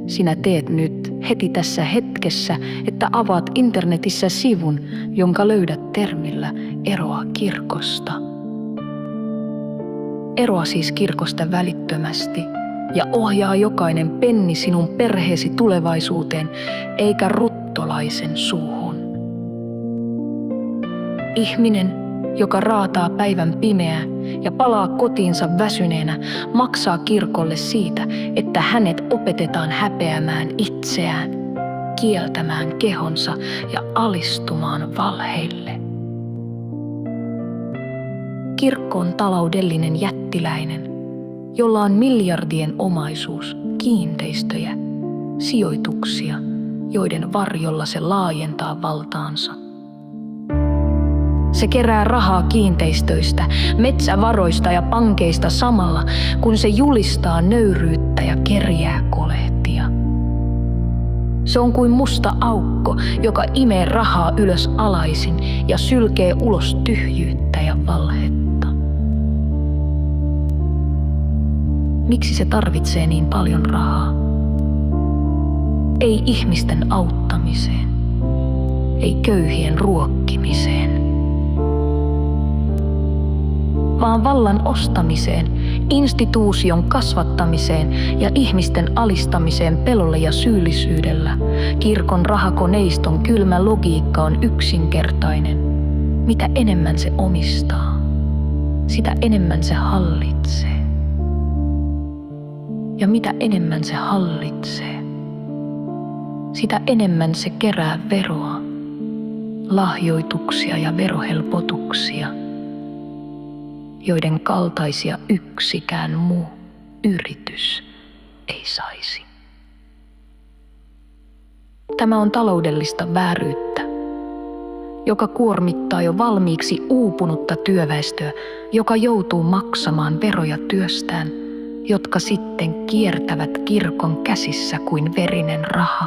[SPEAKER 1] sinä teet nyt heti tässä hetkessä, että avaat internetissä sivun, jonka löydät termillä eroa kirkosta. Eroa siis kirkosta välittömästi ja ohjaa jokainen penni sinun perheesi tulevaisuuteen, eikä ruttolaisen suuhun. Ihminen, joka raataa päivän pimeää ja palaa kotiinsa väsyneenä, maksaa kirkolle siitä, että hänet opetetaan häpeämään itseään, kieltämään kehonsa ja alistumaan valheille. Kirkko on taloudellinen jättiläinen, jolla on miljardien omaisuus, kiinteistöjä, sijoituksia, joiden varjolla se laajentaa valtaansa. Se kerää rahaa kiinteistöistä, metsävaroista ja pankeista samalla, kun se julistaa nöyryyttä ja kerjää kolehtia. Se on kuin musta aukko, joka imee rahaa ylös alaisin ja sylkee ulos tyhjyyttä ja valhetta. Miksi se tarvitsee niin paljon rahaa? Ei ihmisten auttamiseen, ei köyhien ruokkimiseen, vaan vallan ostamiseen, instituution kasvattamiseen ja ihmisten alistamiseen pelolle ja syyllisyydellä. Kirkon rahakoneiston kylmä logiikka on yksinkertainen. Mitä enemmän se omistaa, sitä enemmän se hallitsee. Ja mitä enemmän se hallitsee, sitä enemmän se kerää veroa, lahjoituksia ja verohelpotuksia, joiden kaltaisia yksikään muu yritys ei saisi. Tämä on taloudellista vääryyttä, joka kuormittaa jo valmiiksi uupunutta työväestöä, joka joutuu maksamaan veroja työstään, jotka sitten kiertävät kirkon käsissä kuin verinen raha.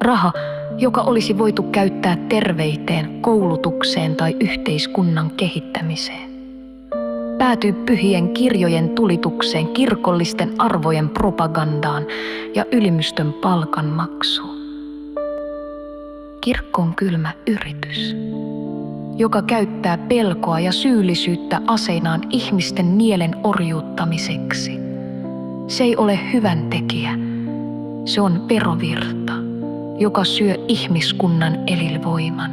[SPEAKER 1] Raha, joka olisi voitu käyttää terveyteen, koulutukseen tai yhteiskunnan kehittämiseen, päätyy pyhien kirjojen tulitukseen, kirkollisten arvojen propagandaan ja ylimystön palkanmaksuun. Kirkko on kylmä yritys, joka käyttää pelkoa ja syyllisyyttä aseinaan ihmisten mielen orjuuttamiseksi. Se ei ole hyväntekijä, se on verovirta, joka syö ihmiskunnan elinvoiman.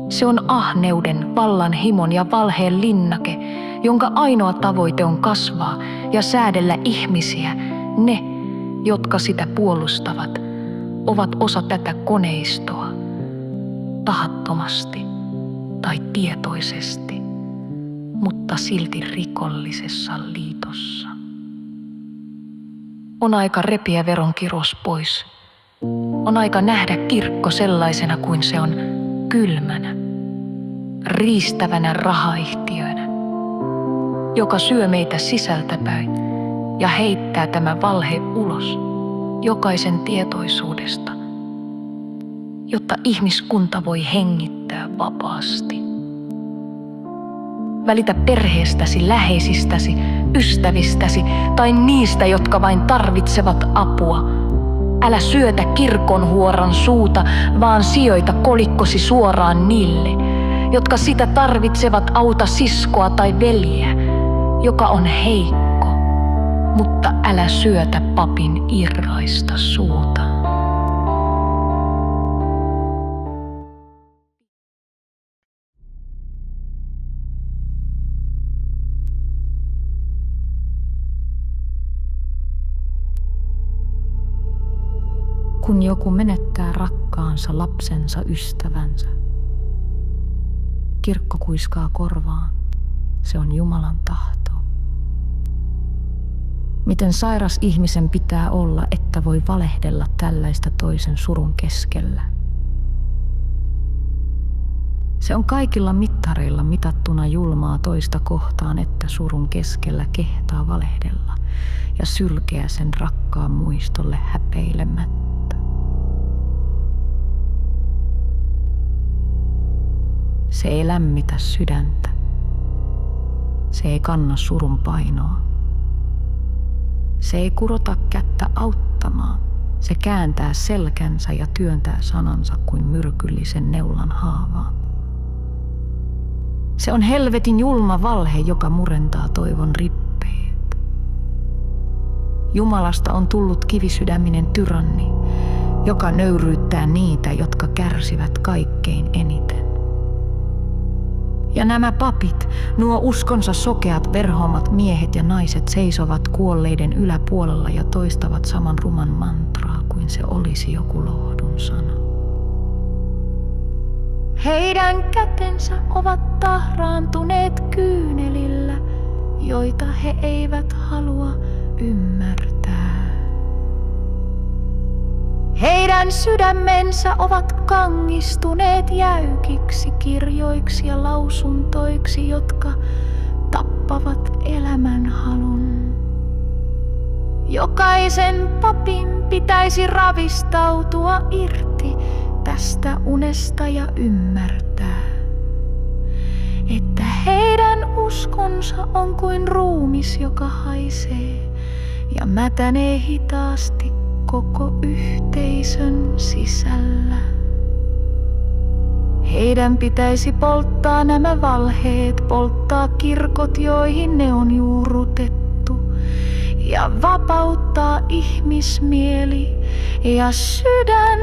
[SPEAKER 1] Se on ahneuden, vallanhimon ja valheen linnake, jonka ainoa tavoite on kasvaa ja säädellä ihmisiä. Ne, jotka sitä puolustavat, ovat osa tätä koneistoa, tahattomasti tai tietoisesti, mutta silti rikollisessa liitossa. On aika repiä veronkirous pois. On aika nähdä kirkko sellaisena kuin se on, kylmänä, riistävänä rahayhtiönä, joka syö meitä sisältäpäin ja heittää tämä valhe ulos jokaisen tietoisuudesta, jotta ihmiskunta voi hengittää vapaasti.
[SPEAKER 2] Välitä perheestäsi, läheisistäsi, ystävistäsi tai niistä, jotka vain tarvitsevat apua. Älä syötä kirkonhuoran suuta, vaan sijoita kolikkosi suoraan niille, jotka sitä tarvitsevat. Auta siskoa tai veljeä, joka on heikko, mutta älä syötä papin irraista suuta. Kun joku menettää rakkaansa, lapsensa, ystävänsä, kirkko kuiskaa korvaan. Se on Jumalan tahto. Miten sairas ihmisen pitää olla, että voi valehdella tällaista toisen surun keskellä? Se on kaikilla mittareilla mitattuna julmaa toista kohtaan, että surun keskellä kehtaa valehdella ja sylkeä sen rakkaan muistolle häpeilemättä. Se ei lämmitä sydäntä. Se ei kanna surun painoa. Se ei kurota kättä auttamaan. Se kääntää selkänsä ja työntää sanansa kuin myrkyllisen neulan haavaan. Se on helvetin julma valhe, joka murentaa toivon rippeet. Jumalasta on tullut kivisydäminen tyranni, joka nöyryyttää niitä, jotka kärsivät kaikkein eniten. Ja nämä papit, nuo uskonsa sokeat verhoomat miehet ja naiset seisovat kuolleiden yläpuolella ja toistavat saman ruman mantraa kuin se olisi joku lohdun sana. Heidän kätensä ovat tahraantuneet kyynelillä, joita he eivät halua ymmärtää. Heidän sydämensä ovat kangistuneet jäykiksi kirjoiksi ja lausuntoiksi, jotka tappavat elämän halun. Jokaisen papin pitäisi ravistautua irti tästä unesta ja ymmärtää, että heidän uskonsa on kuin ruumis, joka haisee ja mätänee hitaasti koko yhteisön sisällä. Heidän pitäisi polttaa nämä valheet, polttaa kirkot, joihin ne on juurrutettu, ja vapauttaa ihmismieli ja sydän.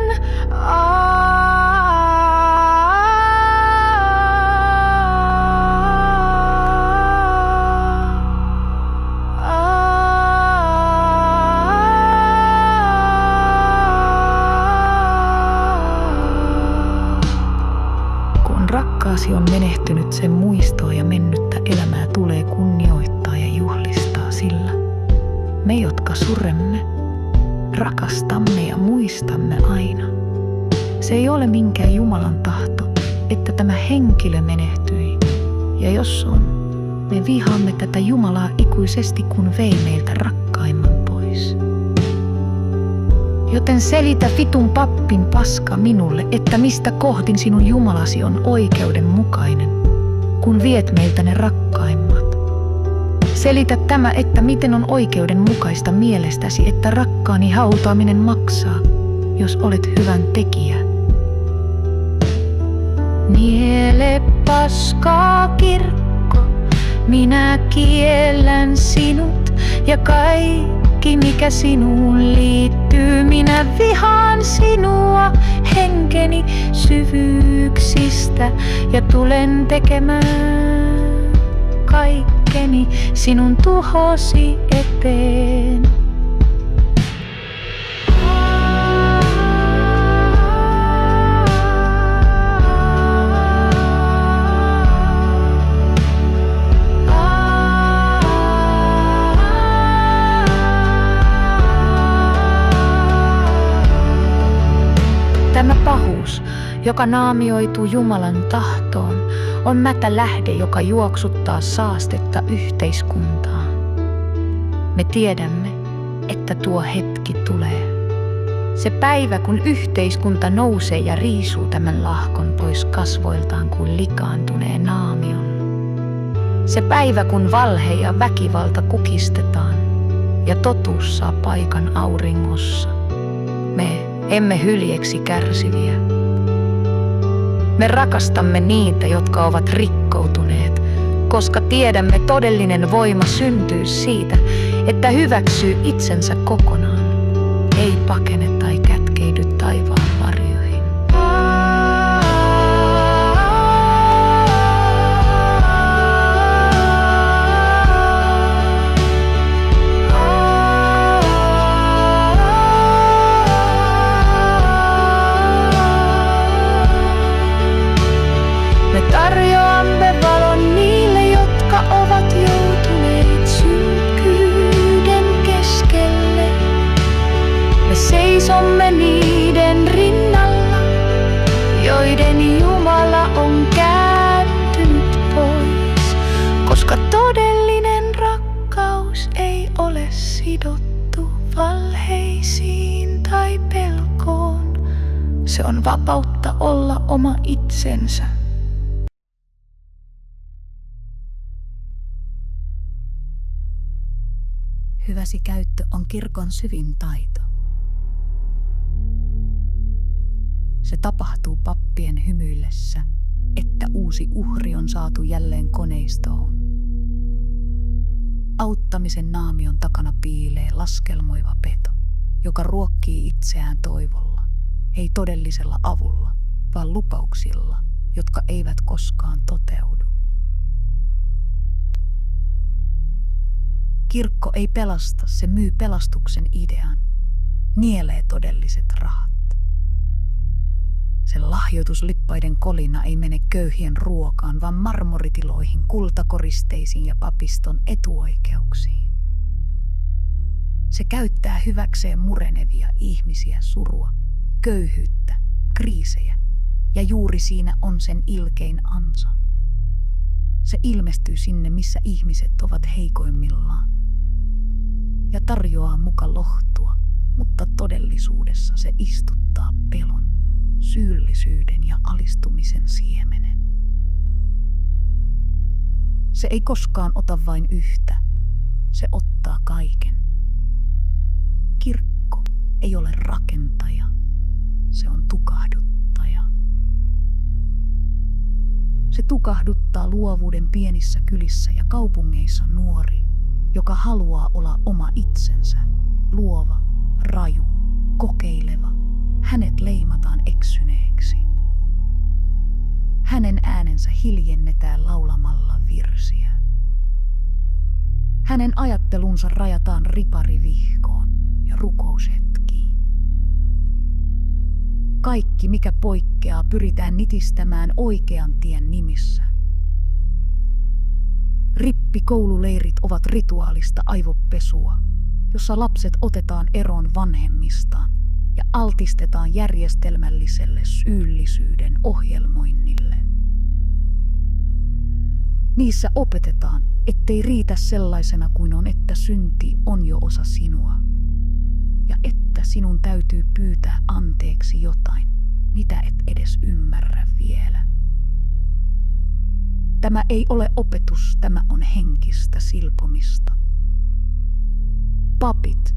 [SPEAKER 2] Rakkaasi on menehtynyt, sen muistoa ja mennyttä elämää tulee kunnioittaa ja juhlistaa, sillä me, jotka suremme, rakastamme ja muistamme aina. Se ei ole minkään Jumalan tahto, että tämä henkilö menehtyi, ja jos on, me vihaamme tätä Jumalaa ikuisesti, kun vei meiltä rakkaimman pois. Joten selitä vitun pappin paska minulle, että mistä kohdin sinun Jumalasi on oikeudenmukainen, kun viet meiltä ne rakkaimmat. Selitä tämä, että miten on oikeudenmukaista mielestäsi, että rakkaani hautaaminen maksaa, jos olet hyvän tekijä. Niele paskaa kirkko, minä kiellän sinut ja kaikki mikä sinuun liittyy. Minä vihaan sinua henkeni syvyyksistä ja tulen tekemään kaikkeni sinun tuhosi eteen. Tämä pahuus, joka naamioituu Jumalan tahtoon, on mätä lähde, joka juoksuttaa saastetta yhteiskuntaan. Me tiedämme, että tuo hetki tulee. Se päivä, kun yhteiskunta nousee ja riisuu tämän lahkon pois kasvoiltaan kuin likaantuneen naamion.
[SPEAKER 1] Se päivä, kun valhe ja väkivalta kukistetaan ja totuus saa paikan auringossa. Me emme hyljeksi kärsiviä. Me rakastamme niitä, jotka ovat rikkoutuneet, koska tiedämme, todellinen voima syntyy siitä, että hyväksyy itsensä kokonaan, ei pakene tai kätkeydy taivaan varjoihin. Me tarjoamme valon niille, jotka ovat joutuneet synkkyyden keskelle. Me seisomme niiden rinnalla, joiden Jumala on kääntynyt pois, koska todellinen rakkaus ei ole sidottu valheisiin tai pelkoon. Se on vapautta olla oma itsensä.
[SPEAKER 2] Hyväsi käyttö on kirkon syvin taito. Se tapahtuu pappien hymyillessä, että uusi uhri on saatu jälleen koneistoon. Auttamisen naamion takana piilee laskelmoiva peto, joka ruokkii itseään toivolla, ei todellisella avulla, vaan lupauksilla, jotka eivät koskaan toteudu. Kirkko ei pelasta, se myy pelastuksen idean, nielee todelliset rahat. Sen lahjoituslippaiden kolina ei mene köyhien ruokaan, vaan marmoritiloihin, kultakoristeisiin ja papiston etuoikeuksiin. Se käyttää hyväkseen murenevia ihmisiä, surua, köyhyyttä, kriisejä, ja juuri siinä on sen ilkein ansa. Se ilmestyy sinne, missä ihmiset ovat heikoimmillaan, ja tarjoaa muka lohtua, mutta todellisuudessa se istuttaa pelon, syyllisyyden ja alistumisen siemenen. Se ei koskaan ota vain yhtä, se ottaa kaiken. Kirkko ei ole rakentaja, se on tukahduttaja. Se tukahduttaa luovuuden pienissä kylissä ja kaupungeissa nuori, joka haluaa olla oma itsensä, luova, raju, kokeileva. Hänet leimataan eksyneeksi. Hänen äänensä hiljennetään laulamalla virsiä. Hänen ajattelunsa rajataan riparivihkoon ja rukoushetkiin. Kaikki, mikä poikkeaa, pyritään nitistämään oikean tien nimissä. Rippikoululeirit ovat rituaalista aivopesua, jossa lapset otetaan eroon vanhemmistaan ja altistetaan järjestelmälliselle syyllisyyden ohjelmoinnille. Niissä opetetaan, ettei riitä sellaisena kuin on, että synti on jo osa sinua ja että sinun täytyy pyytää anteeksi jotain, mitä et edes ymmärrä vielä. Tämä ei ole opetus, tämä on henkistä silpomista. Papit,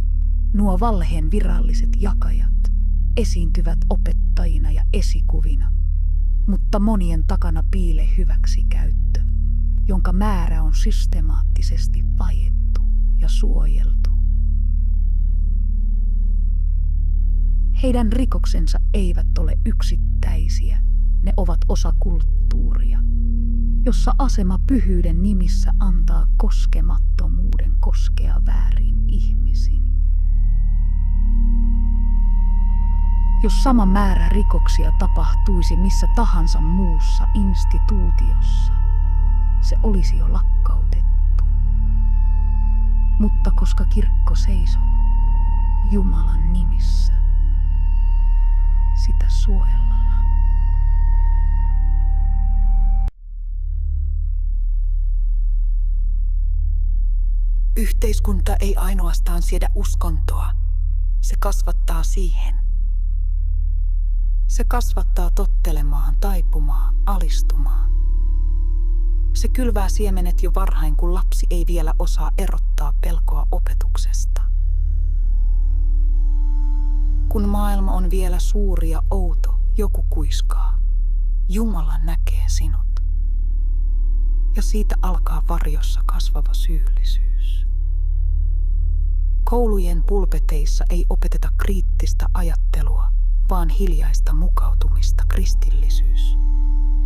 [SPEAKER 2] nuo valheen viralliset jakajat, esiintyvät opettajina ja esikuvina, mutta monien takana piilee hyväksikäyttö, jonka määrä on systemaattisesti vaiettu ja suojeltu. Heidän rikoksensa eivät ole yksittäisiä, ne ovat osa kulttuuria, jossa asema pyhyyden nimissä antaa koskemattomuuden koskea väärin ihmisiin. Jos sama määrä rikoksia tapahtuisi missä tahansa muussa instituutiossa, se olisi jo lakkautettu. Mutta koska kirkko seisoo Jumalan nimissä, sitä suojellaan.
[SPEAKER 3] Yhteiskunta ei ainoastaan siedä uskontoa, se kasvattaa siihen. Se kasvattaa tottelemaan, taipumaan, alistumaan. Se kylvää siemenet jo varhain, kun lapsi ei vielä osaa erottaa pelkoa opetuksesta. Kun maailma on vielä suuri ja outo, joku kuiskaa: Jumala näkee sinut. Ja siitä alkaa varjossa kasvava syyllisyys. Koulujen pulpeteissa ei opeteta kriittistä ajattelua, vaan hiljaista mukautumista. Kristillisyys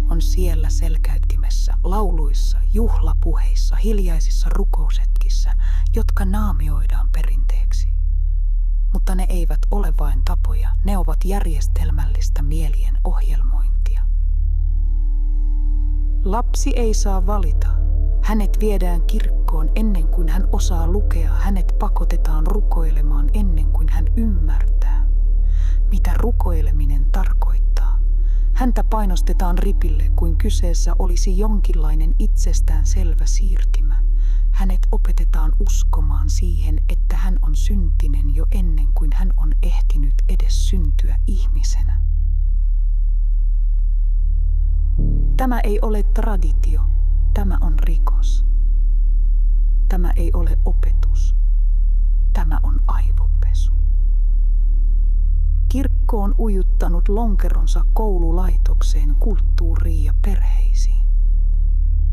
[SPEAKER 3] on siellä selkäytimessä, lauluissa, juhlapuheissa, hiljaisissa rukoushetkissä, jotka naamioidaan perinteeksi. Mutta ne eivät ole vain tapoja, ne ovat järjestelmällistä mielien ohjelmointia. Lapsi ei saa valita. Hänet viedään kirkkoon ennen kuin hän osaa lukea, hänet pakotetaan rukoilemaan ennen kuin hän ymmärtää, mitä rukoileminen tarkoittaa. Häntä painostetaan ripille, kuin kyseessä olisi jonkinlainen itsestään selvä siirtymä. Hänet opetetaan uskomaan siihen, että hän on syntinen jo ennen kuin hän on ehtinyt edes syntyä ihmisenä. Tämä ei ole traditio, tämä on rikos. Tämä ei ole opetus, tämä on aivopesu. Kirkko on ujuttanut lonkeronsa koululaitokseen, kulttuuriin ja perheisiin.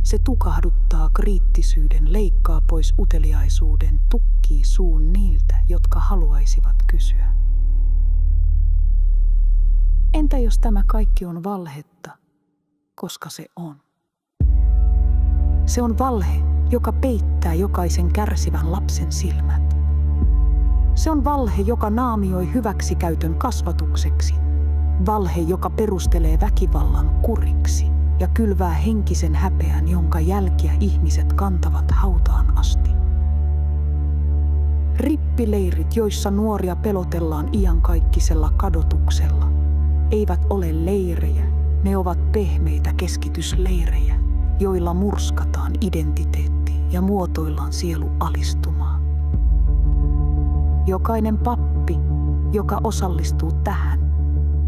[SPEAKER 3] Se tukahduttaa kriittisyyden, leikkaa pois uteliaisuuden, tukkii suun niiltä, jotka haluaisivat kysyä. Entä jos tämä kaikki on valhetta, koska se on? Se on valhe, joka peittää jokaisen kärsivän lapsen silmät. Se on valhe, joka naamioi hyväksikäytön kasvatukseksi. Valhe, joka perustelee väkivallan kuriksi ja kylvää henkisen häpeän, jonka jälkiä ihmiset kantavat hautaan asti. Rippileirit, joissa nuoria pelotellaan iankaikkisella kadotuksella, eivät ole leirejä, ne ovat pehmeitä keskitysleirejä, joilla murskataan identiteetti ja muotoillaan sielu alistumaan. Jokainen pappi, joka osallistuu tähän,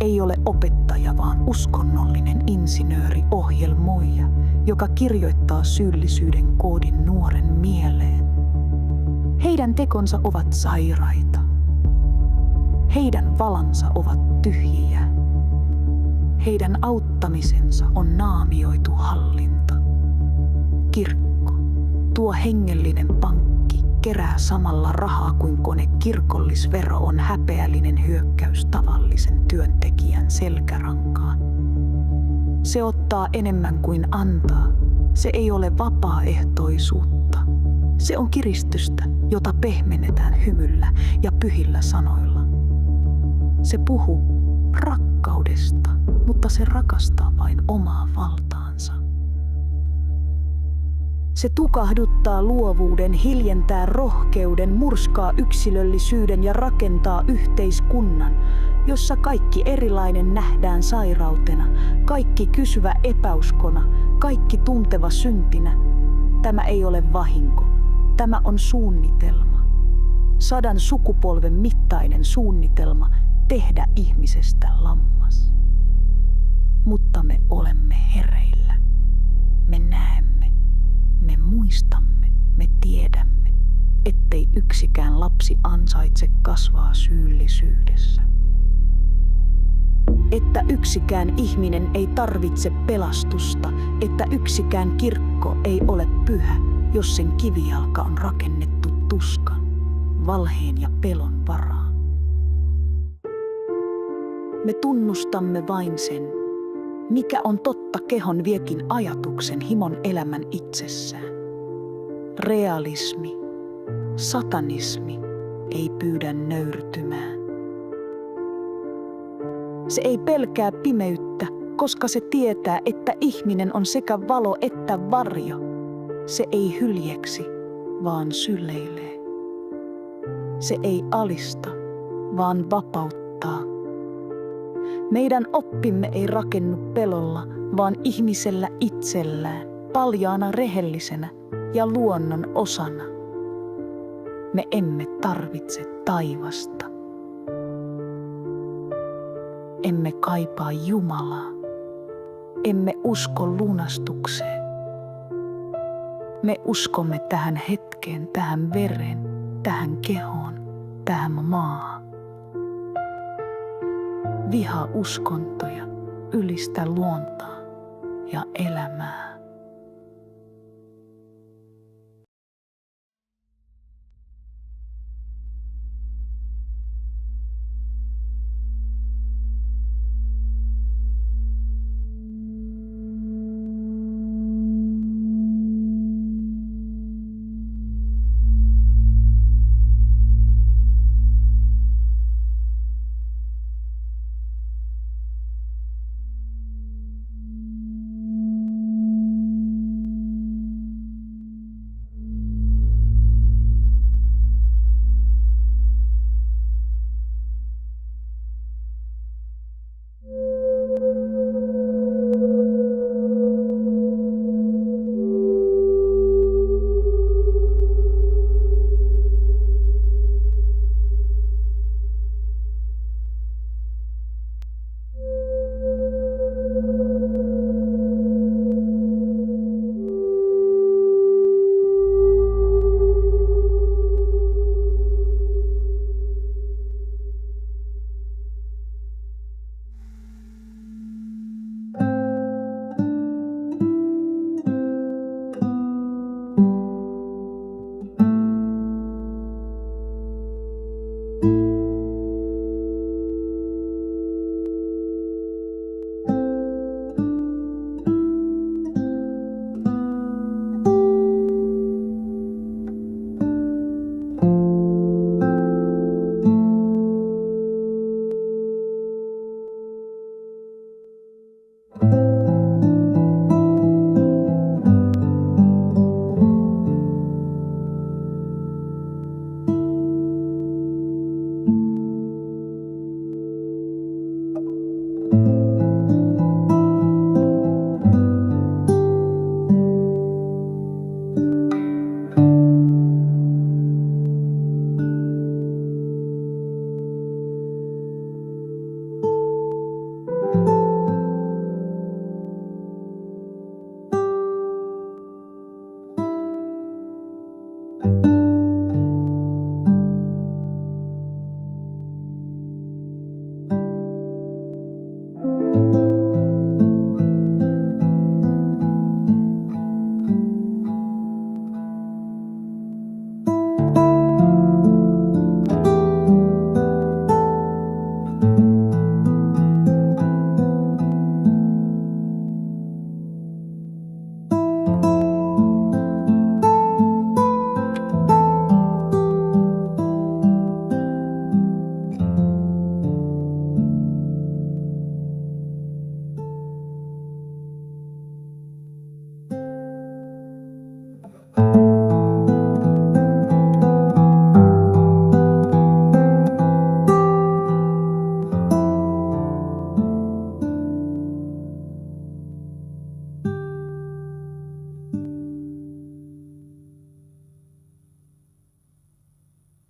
[SPEAKER 3] ei ole opettaja, vaan uskonnollinen insinööri, ohjelmoija, joka kirjoittaa syyllisyyden koodin nuoren mieleen. Heidän tekonsa ovat sairaita. Heidän valansa ovat tyhjiä. Heidän auttamisensa on naamioitu hallinta. Kirkko, tuo hengellinen pankki, kerää samalla rahaa kuin kone. Kirkollisvero on häpeällinen hyökkäys tavallisen työntekijän selkärankaan. Se ottaa enemmän kuin antaa. Se ei ole vapaaehtoisuutta. Se on kiristystä, jota pehmennetään hymyllä ja pyhillä sanoilla. Se puhuu rakkaudesta, mutta se rakastaa vain omaa valtaansa. Se tukahduttaa luovuuden, hiljentää rohkeuden, murskaa yksilöllisyyden ja rakentaa yhteiskunnan, jossa kaikki erilainen nähdään sairautena, kaikki kysyvä epäuskona, kaikki tunteva syntinä. Tämä ei ole vahinko, tämä on suunnitelma. 100 sukupolven mittainen suunnitelma tehdä ihmisestä lammas. Mutta me olemme hereillä. Me näemme, me muistamme, me tiedämme, ettei yksikään lapsi ansaitse kasvaa syyllisyydessä. Että yksikään ihminen ei tarvitse pelastusta, että yksikään kirkko ei ole pyhä, jos sen kivijalka on rakennettu tuskan, valheen ja pelon varaan. Me tunnustamme vain sen, mikä on totta. Kehon viekin ajatuksen, himon, elämän itsessään. Realismi, satanismi ei pyydä nöyrtymään. Se ei pelkää pimeyttä, koska se tietää, että ihminen on sekä valo että varjo. Se ei hyljeksi, vaan syleilee. Se ei alista, vaan vapauttaa. Meidän oppimme ei rakennu pelolla, vaan ihmisellä itsellään, paljaana, rehellisenä ja luonnon osana. Me emme tarvitse taivasta. Emme kaipaa Jumalaa. Emme usko lunastukseen. Me uskomme tähän hetkeen, tähän vereen, tähän kehoon, tähän maahan. Viha uskontoja, ylistä luontaa ja elämää.